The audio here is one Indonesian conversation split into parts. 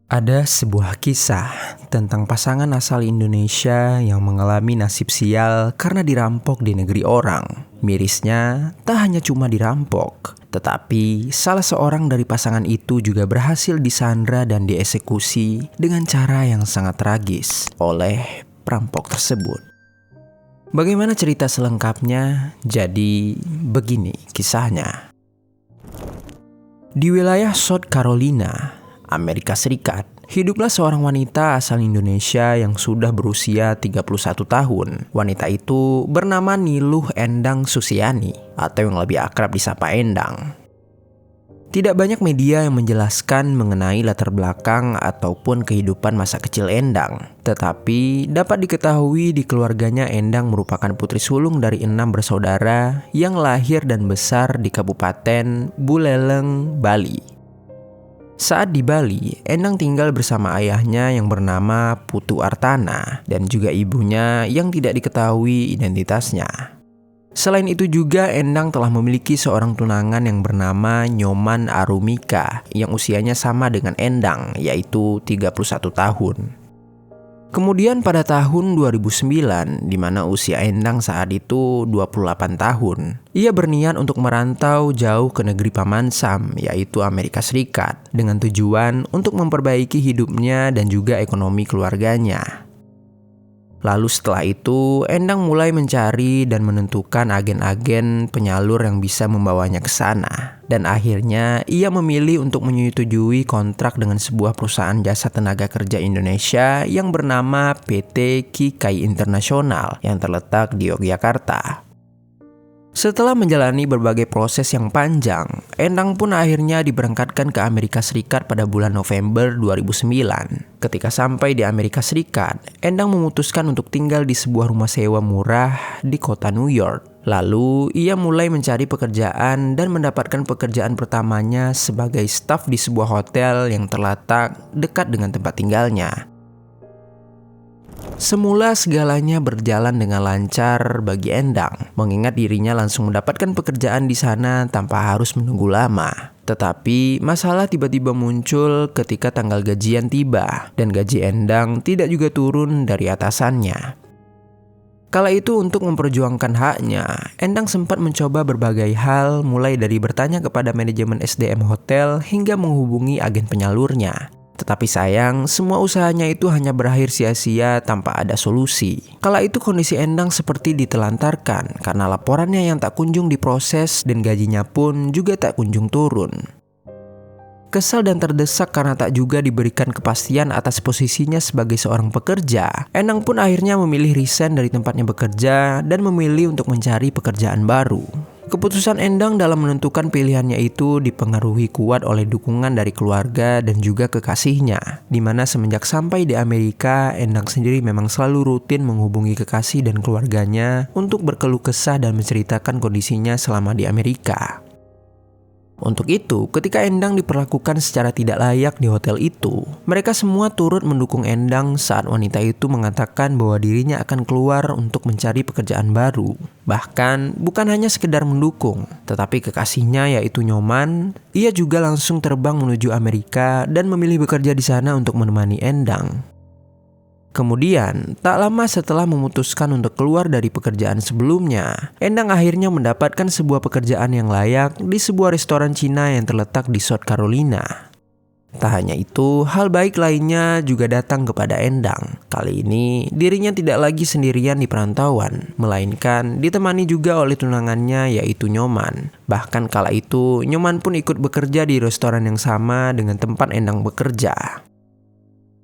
Ada sebuah kisah tentang pasangan asal Indonesia yang mengalami nasib sial karena dirampok di negeri orang. Mirisnya, tak hanya cuma dirampok, tetapi salah seorang dari pasangan itu juga berhasil disandra dan dieksekusi dengan cara yang sangat tragis oleh perampok tersebut. Bagaimana cerita selengkapnya? Jadi, begini kisahnya. Di wilayah South Carolina, Amerika Serikat, hiduplah seorang wanita asal Indonesia yang sudah berusia 31 tahun. Wanita itu bernama Niluh Endang Susiani, atau yang lebih akrab disapa Endang. Tidak banyak media yang menjelaskan mengenai latar belakang ataupun kehidupan masa kecil Endang. Tetapi dapat diketahui di keluarganya Endang merupakan putri sulung dari 6 bersaudara yang lahir dan besar di Kabupaten Buleleng, Bali. Saat di Bali, Endang tinggal bersama ayahnya yang bernama Putu Artana dan juga ibunya yang tidak diketahui identitasnya. Selain itu juga Endang telah memiliki seorang tunangan yang bernama Nyoman Arumika yang usianya sama dengan Endang, yaitu 31 tahun. Kemudian pada tahun 2009, di mana usia Endang saat itu 28 tahun, ia berniat untuk merantau jauh ke negeri Paman Sam, yaitu Amerika Serikat, dengan tujuan untuk memperbaiki hidupnya dan juga ekonomi keluarganya. Lalu setelah itu, Endang mulai mencari dan menentukan agen-agen penyalur yang bisa membawanya ke sana. Dan akhirnya, ia memilih untuk menyetujui kontrak dengan sebuah perusahaan jasa tenaga kerja Indonesia yang bernama PT Kikai Internasional yang terletak di Yogyakarta. Setelah menjalani berbagai proses yang panjang, Endang pun akhirnya diberangkatkan ke Amerika Serikat pada bulan November 2009. Ketika sampai di Amerika Serikat, Endang memutuskan untuk tinggal di sebuah rumah sewa murah di kota New York. Lalu, ia mulai mencari pekerjaan dan mendapatkan pekerjaan pertamanya sebagai staf di sebuah hotel yang terletak dekat dengan tempat tinggalnya. Semula segalanya berjalan dengan lancar bagi Endang, mengingat dirinya langsung mendapatkan pekerjaan di sana tanpa harus menunggu lama. Tetapi masalah tiba-tiba muncul ketika tanggal gajian tiba dan gaji Endang tidak juga turun dari atasannya. Kala itu untuk memperjuangkan haknya, Endang sempat mencoba berbagai hal mulai dari bertanya kepada manajemen SDM hotel hingga menghubungi agen penyalurnya. Tetapi sayang, semua usahanya itu hanya berakhir sia-sia tanpa ada solusi. Kala itu kondisi Endang seperti ditelantarkan karena laporannya yang tak kunjung diproses dan gajinya pun juga tak kunjung turun. Kesal dan terdesak karena tak juga diberikan kepastian atas posisinya sebagai seorang pekerja, Endang pun akhirnya memilih resign dari tempatnya bekerja dan memilih untuk mencari pekerjaan baru. Keputusan Endang dalam menentukan pilihannya itu dipengaruhi kuat oleh dukungan dari keluarga dan juga kekasihnya, di mana semenjak sampai di Amerika, Endang sendiri memang selalu rutin menghubungi kekasih dan keluarganya untuk berkeluh kesah dan menceritakan kondisinya selama di Amerika. Untuk itu, ketika Endang diperlakukan secara tidak layak di hotel itu, mereka semua turut mendukung Endang saat wanita itu mengatakan bahwa dirinya akan keluar untuk mencari pekerjaan baru. Bahkan, bukan hanya sekedar mendukung, tetapi kekasihnya yaitu Nyoman, ia juga langsung terbang menuju Amerika dan memilih bekerja di sana untuk menemani Endang. Kemudian, tak lama setelah memutuskan untuk keluar dari pekerjaan sebelumnya, Endang akhirnya mendapatkan sebuah pekerjaan yang layak di sebuah restoran Cina yang terletak di South Carolina. Tak hanya itu, hal baik lainnya juga datang kepada Endang. Kali ini, dirinya tidak lagi sendirian di perantauan, melainkan ditemani juga oleh tunangannya yaitu Nyoman. Bahkan kala itu, Nyoman pun ikut bekerja di restoran yang sama dengan tempat Endang bekerja.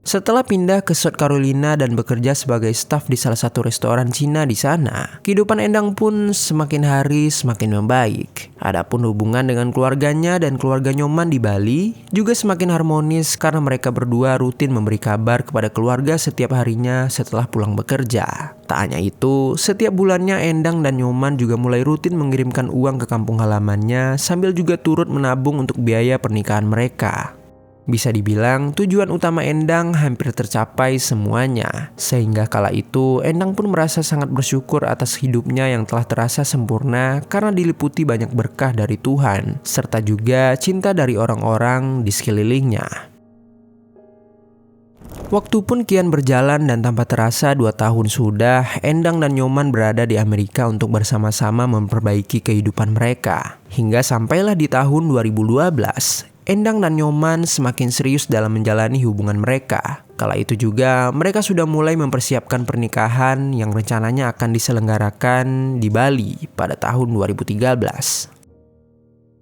Setelah pindah ke South Carolina dan bekerja sebagai staf di salah satu restoran Cina di sana, kehidupan Endang pun semakin hari semakin membaik. Adapun hubungan dengan keluarganya dan keluarga Nyoman di Bali juga semakin harmonis karena mereka berdua rutin memberi kabar kepada keluarga setiap harinya setelah pulang bekerja. Tak hanya itu, setiap bulannya Endang dan Nyoman juga mulai rutin mengirimkan uang ke kampung halamannya sambil juga turut menabung untuk biaya pernikahan mereka. Bisa dibilang tujuan utama Endang hampir tercapai semuanya. Sehingga kala itu Endang pun merasa sangat bersyukur atas hidupnya yang telah terasa sempurna karena diliputi banyak berkah dari Tuhan, serta juga cinta dari orang-orang di sekelilingnya. Waktu pun kian berjalan dan tanpa terasa 2 tahun sudah, Endang dan Nyoman berada di Amerika untuk bersama-sama memperbaiki kehidupan mereka. Hingga sampailah di tahun 2012, Endang dan Nyoman semakin serius dalam menjalani hubungan mereka. Kala itu juga mereka sudah mulai mempersiapkan pernikahan yang rencananya akan diselenggarakan di Bali pada tahun 2013.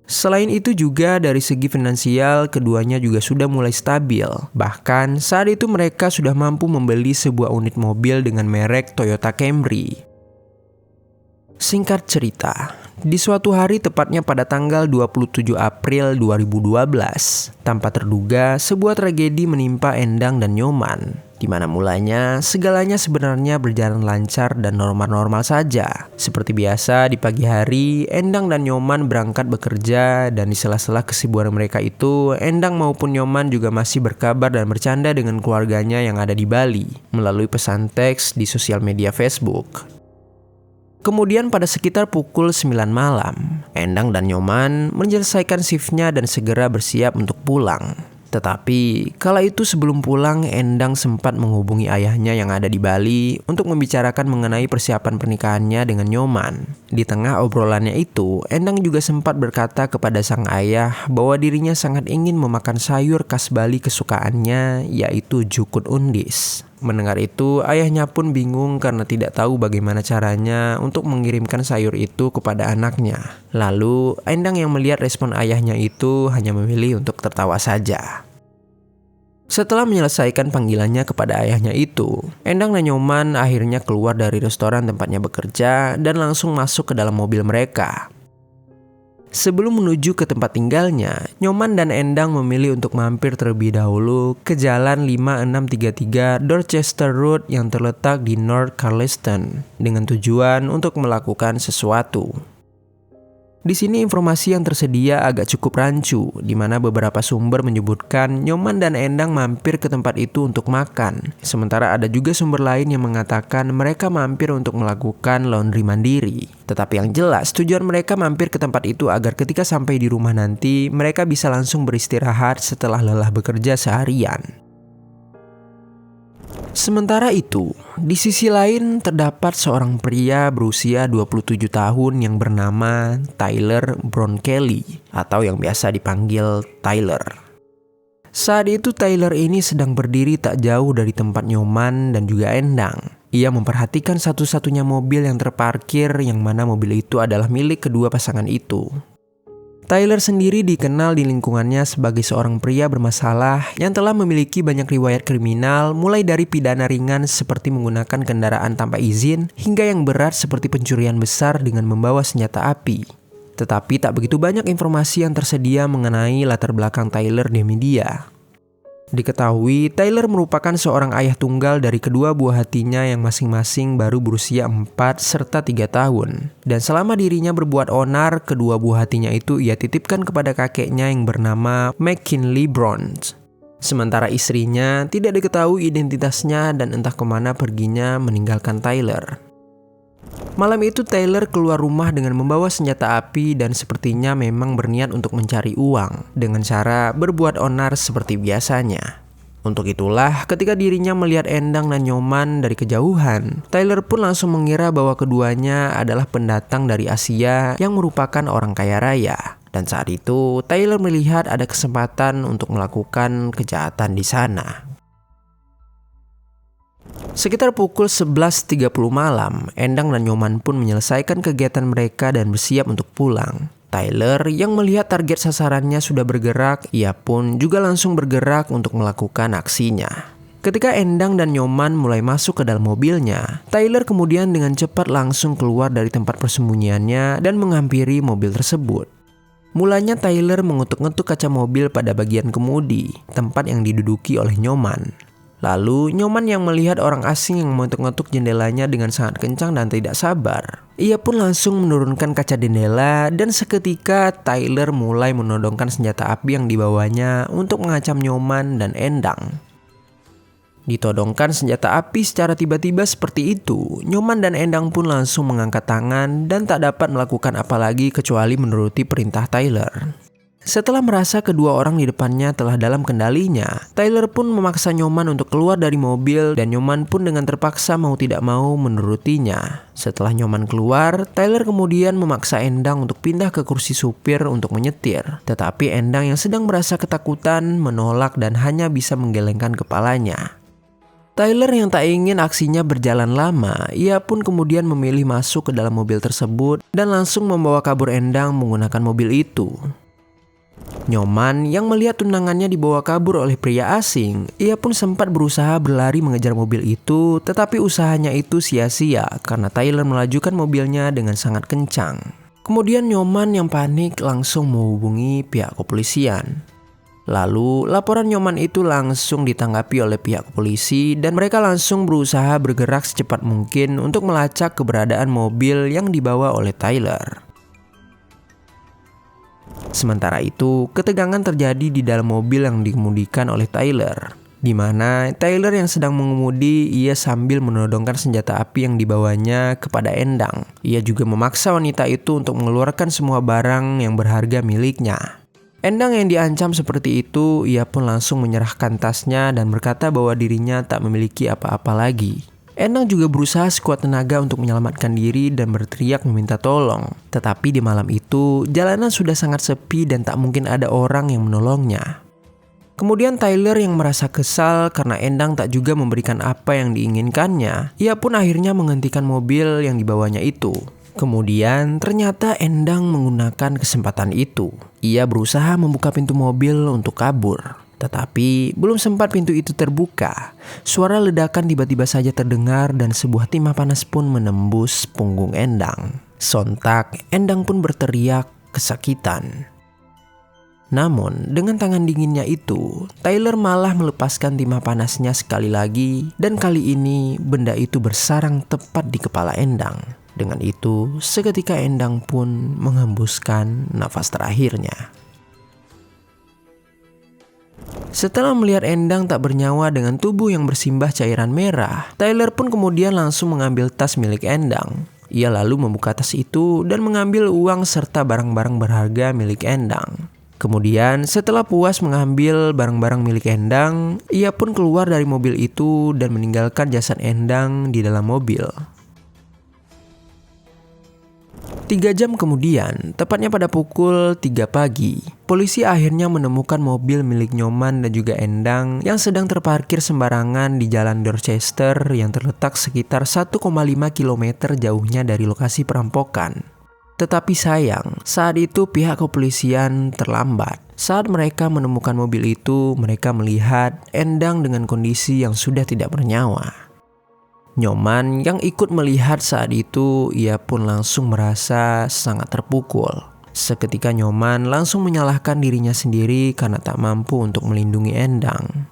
Selain itu juga dari segi finansial keduanya juga sudah mulai stabil. Bahkan saat itu mereka sudah mampu membeli sebuah unit mobil dengan merek Toyota Camry. Singkat cerita, di suatu hari tepatnya pada tanggal 27 April 2012, tanpa terduga sebuah tragedi menimpa Endang dan Nyoman. Di mana mulanya segalanya sebenarnya berjalan lancar dan normal-normal saja. Seperti biasa di pagi hari, Endang dan Nyoman berangkat bekerja dan di sela-sela kesibukan mereka itu, Endang maupun Nyoman juga masih berkabar dan bercanda dengan keluarganya yang ada di Bali melalui pesan teks di sosial media Facebook. Kemudian pada sekitar pukul 9 malam, Endang dan Nyoman menyelesaikan shiftnya dan segera bersiap untuk pulang. Tetapi kala itu sebelum pulang, Endang sempat menghubungi ayahnya yang ada di Bali untuk membicarakan mengenai persiapan pernikahannya dengan Nyoman. Di tengah obrolannya itu, Endang juga sempat berkata kepada sang ayah bahwa dirinya sangat ingin memakan sayur khas Bali kesukaannya, yaitu jukut undis. Mendengar itu, ayahnya pun bingung karena tidak tahu bagaimana caranya untuk mengirimkan sayur itu kepada anaknya. Lalu, Endang yang melihat respon ayahnya itu hanya memilih untuk tertawa saja. Setelah menyelesaikan panggilannya kepada ayahnya itu, Endang dan Nyoman akhirnya keluar dari restoran tempatnya bekerja dan langsung masuk ke dalam mobil mereka. Sebelum menuju ke tempat tinggalnya, Nyoman dan Endang memilih untuk mampir terlebih dahulu ke Jalan 5633 Dorchester Road yang terletak di North Carlisle dengan tujuan untuk melakukan sesuatu. Di sini informasi yang tersedia agak cukup rancu, di mana beberapa sumber menyebutkan Nyoman dan Endang mampir ke tempat itu untuk makan. Sementara ada juga sumber lain yang mengatakan mereka mampir untuk melakukan laundry mandiri. Tetapi yang jelas tujuan mereka mampir ke tempat itu agar ketika sampai di rumah nanti mereka bisa langsung beristirahat setelah lelah bekerja seharian. Sementara itu, di sisi lain terdapat seorang pria berusia 27 tahun yang bernama Tyler Brown Kelly atau yang biasa dipanggil Tyler. Saat itu Tyler ini sedang berdiri tak jauh dari tempat Nyoman dan juga Endang. Ia memperhatikan satu-satunya mobil yang terparkir yang mana mobil itu adalah milik kedua pasangan itu. Tyler sendiri dikenal di lingkungannya sebagai seorang pria bermasalah yang telah memiliki banyak riwayat kriminal, mulai dari pidana ringan seperti menggunakan kendaraan tanpa izin hingga yang berat seperti pencurian besar dengan membawa senjata api. Tetapi tak begitu banyak informasi yang tersedia mengenai latar belakang Tyler di media. Diketahui, Tyler merupakan seorang ayah tunggal dari kedua buah hatinya yang masing-masing baru berusia 4 serta 3 tahun. Dan selama dirinya berbuat onar, kedua buah hatinya itu ia titipkan kepada kakeknya yang bernama McKinley Brown. Sementara istrinya tidak diketahui identitasnya dan entah kemana perginya meninggalkan Tyler. Malam itu Tyler keluar rumah dengan membawa senjata api dan sepertinya memang berniat untuk mencari uang dengan cara berbuat onar seperti biasanya. Untuk itulah ketika dirinya melihat Endang dan Nyoman dari kejauhan, Tyler pun langsung mengira bahwa keduanya adalah pendatang dari Asia yang merupakan orang kaya raya. Dan saat itu Tyler melihat ada kesempatan untuk melakukan kejahatan di sana. Sekitar pukul 11.30 malam, Endang dan Nyoman pun menyelesaikan kegiatan mereka dan bersiap untuk pulang. Tyler yang melihat target sasarannya sudah bergerak, ia pun juga langsung bergerak untuk melakukan aksinya. Ketika Endang dan Nyoman mulai masuk ke dalam mobilnya, Tyler kemudian dengan cepat langsung keluar dari tempat persembunyiannya dan menghampiri mobil tersebut. Mulanya Tyler mengetuk-ngetuk kaca mobil pada bagian kemudi, tempat yang diduduki oleh Nyoman. Lalu Nyoman yang melihat orang asing yang mengetuk-ngetuk jendelanya dengan sangat kencang dan tidak sabar. Ia pun langsung menurunkan kaca jendela dan seketika Tyler mulai menodongkan senjata api yang dibawanya untuk mengancam Nyoman dan Endang. Ditodongkan senjata api secara tiba-tiba seperti itu, Nyoman dan Endang pun langsung mengangkat tangan dan tak dapat melakukan apa lagi kecuali menuruti perintah Tyler. Setelah merasa kedua orang di depannya telah dalam kendalinya, Tyler pun memaksa Nyoman untuk keluar dari mobil dan Nyoman pun dengan terpaksa mau tidak mau menurutinya. Setelah Nyoman keluar, Tyler kemudian memaksa Endang untuk pindah ke kursi supir untuk menyetir. Tetapi Endang yang sedang merasa ketakutan menolak dan hanya bisa menggelengkan kepalanya. Tyler yang tak ingin aksinya berjalan lama, ia pun kemudian memilih masuk ke dalam mobil tersebut dan langsung membawa kabur Endang menggunakan mobil itu. Nyoman yang melihat tunangannya dibawa kabur oleh pria asing, ia pun sempat berusaha berlari mengejar mobil itu, tetapi usahanya itu sia-sia karena Tyler melajukan mobilnya dengan sangat kencang. Kemudian Nyoman yang panik langsung menghubungi pihak kepolisian. Lalu laporan Nyoman itu langsung ditanggapi oleh pihak polisi dan mereka langsung berusaha bergerak secepat mungkin untuk melacak keberadaan mobil yang dibawa oleh Tyler. Sementara itu, ketegangan terjadi di dalam mobil yang dikemudikan oleh Tyler, di mana Tyler yang sedang mengemudi, ia sambil menodongkan senjata api yang dibawanya kepada Endang. Ia juga memaksa wanita itu untuk mengeluarkan semua barang yang berharga miliknya. Endang yang diancam seperti itu, ia pun langsung menyerahkan tasnya dan berkata bahwa dirinya tak memiliki apa-apa lagi. Endang juga berusaha sekuat tenaga untuk menyelamatkan diri dan berteriak meminta tolong. Tetapi di malam itu, jalanan sudah sangat sepi dan tak mungkin ada orang yang menolongnya. Kemudian Tyler yang merasa kesal karena Endang tak juga memberikan apa yang diinginkannya, ia pun akhirnya menghentikan mobil yang dibawanya itu. Kemudian ternyata Endang menggunakan kesempatan itu. Ia berusaha membuka pintu mobil untuk kabur. Tetapi belum sempat pintu itu terbuka, suara ledakan tiba-tiba saja terdengar dan sebuah timah panas pun menembus punggung Endang. Sontak, Endang pun berteriak kesakitan. Namun, dengan tangan dinginnya itu, Tyler malah melepaskan timah panasnya sekali lagi dan kali ini benda itu bersarang tepat di kepala Endang. Dengan itu, seketika Endang pun menghembuskan nafas terakhirnya. Setelah melihat Endang tak bernyawa dengan tubuh yang bersimbah cairan merah, Tyler pun kemudian langsung mengambil tas milik Endang. Ia lalu membuka tas itu dan mengambil uang serta barang-barang berharga milik Endang. Kemudian setelah puas mengambil barang-barang milik Endang, ia pun keluar dari mobil itu dan meninggalkan jasad Endang di dalam mobil. 3 jam kemudian, tepatnya pada pukul 3 pagi, polisi akhirnya menemukan mobil milik Nyoman dan juga Endang yang sedang terparkir sembarangan di jalan Dorchester yang terletak sekitar 1,5 km jauhnya dari lokasi perampokan. Tetapi sayang, saat itu pihak kepolisian terlambat. Saat mereka menemukan mobil itu, mereka melihat Endang dengan kondisi yang sudah tidak bernyawa. Nyoman yang ikut melihat saat itu, ia pun langsung merasa sangat terpukul. Seketika Nyoman langsung menyalahkan dirinya sendiri karena tak mampu untuk melindungi Endang.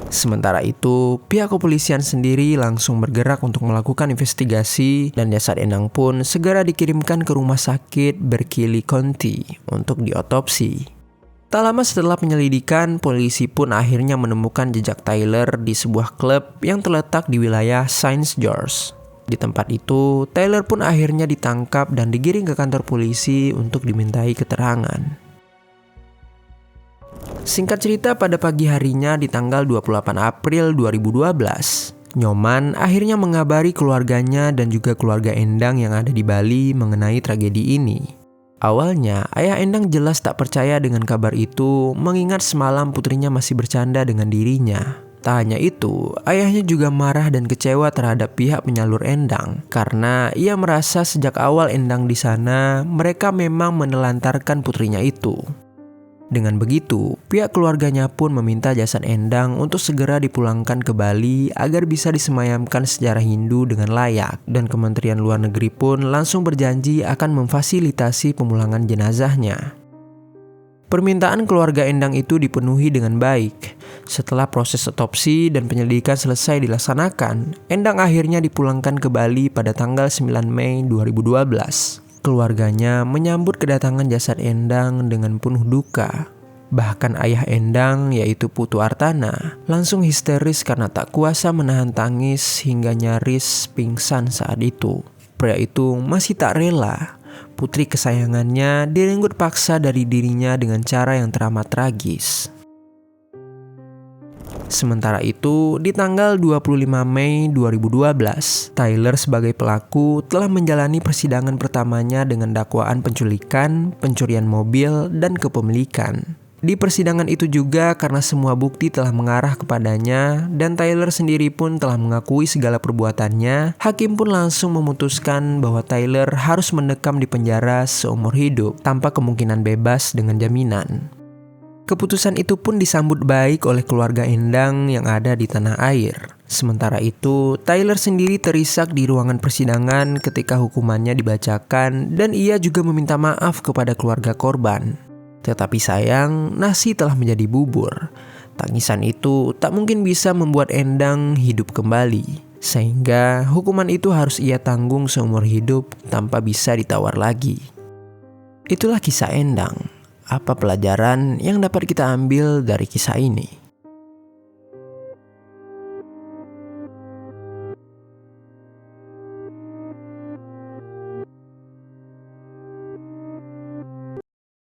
Sementara itu, pihak kepolisian sendiri langsung bergerak untuk melakukan investigasi dan jasad Endang pun segera dikirimkan ke rumah sakit Berkeley County untuk diotopsi. Tak lama setelah penyelidikan, polisi pun akhirnya menemukan jejak Tyler di sebuah klub yang terletak di wilayah Saint George. Di tempat itu, Tyler pun akhirnya ditangkap dan digiring ke kantor polisi untuk dimintai keterangan. Singkat cerita, pada pagi harinya di tanggal 28 April 2012, Nyoman akhirnya mengabari keluarganya dan juga keluarga Endang yang ada di Bali mengenai tragedi ini. Awalnya, ayah Endang jelas tak percaya dengan kabar itu, mengingat semalam putrinya masih bercanda dengan dirinya. Tak hanya itu, ayahnya juga marah dan kecewa terhadap pihak penyalur Endang, karena ia merasa sejak awal Endang di sana, mereka memang menelantarkan putrinya itu. Dengan begitu, pihak keluarganya pun meminta jasad Endang untuk segera dipulangkan ke Bali agar bisa disemayamkan secara Hindu dengan layak, dan Kementerian Luar Negeri pun langsung berjanji akan memfasilitasi pemulangan jenazahnya. Permintaan keluarga Endang itu dipenuhi dengan baik. Setelah proses otopsi dan penyelidikan selesai dilaksanakan, Endang akhirnya dipulangkan ke Bali pada tanggal 9 Mei 2012. Keluarganya menyambut kedatangan jasad Endang dengan penuh duka. Bahkan ayah Endang, yaitu Putu Artana, langsung histeris karena tak kuasa menahan tangis hingga nyaris pingsan saat itu. Pria itu masih tak rela. putri kesayangannya direnggut paksa dari dirinya dengan cara yang teramat tragis. Sementara itu, di tanggal 25 Mei 2012, Tyler sebagai pelaku telah menjalani persidangan pertamanya dengan dakwaan penculikan, pencurian mobil, dan kepemilikan. Di persidangan itu juga karena semua bukti telah mengarah kepadanya dan Tyler sendiri pun telah mengakui segala perbuatannya, hakim pun langsung memutuskan bahwa Tyler harus mendekam di penjara seumur hidup tanpa kemungkinan bebas dengan jaminan. Keputusan itu pun disambut baik oleh keluarga Endang yang ada di tanah air. Sementara itu, Tyler sendiri terisak di ruangan persidangan ketika hukumannya dibacakan dan ia juga meminta maaf kepada keluarga korban. Tetapi sayang, nasi telah menjadi bubur. Tangisan itu tak mungkin bisa membuat Endang hidup kembali. Sehingga hukuman itu harus ia tanggung seumur hidup tanpa bisa ditawar lagi. Itulah kisah Endang. Apa pelajaran yang dapat kita ambil dari kisah ini?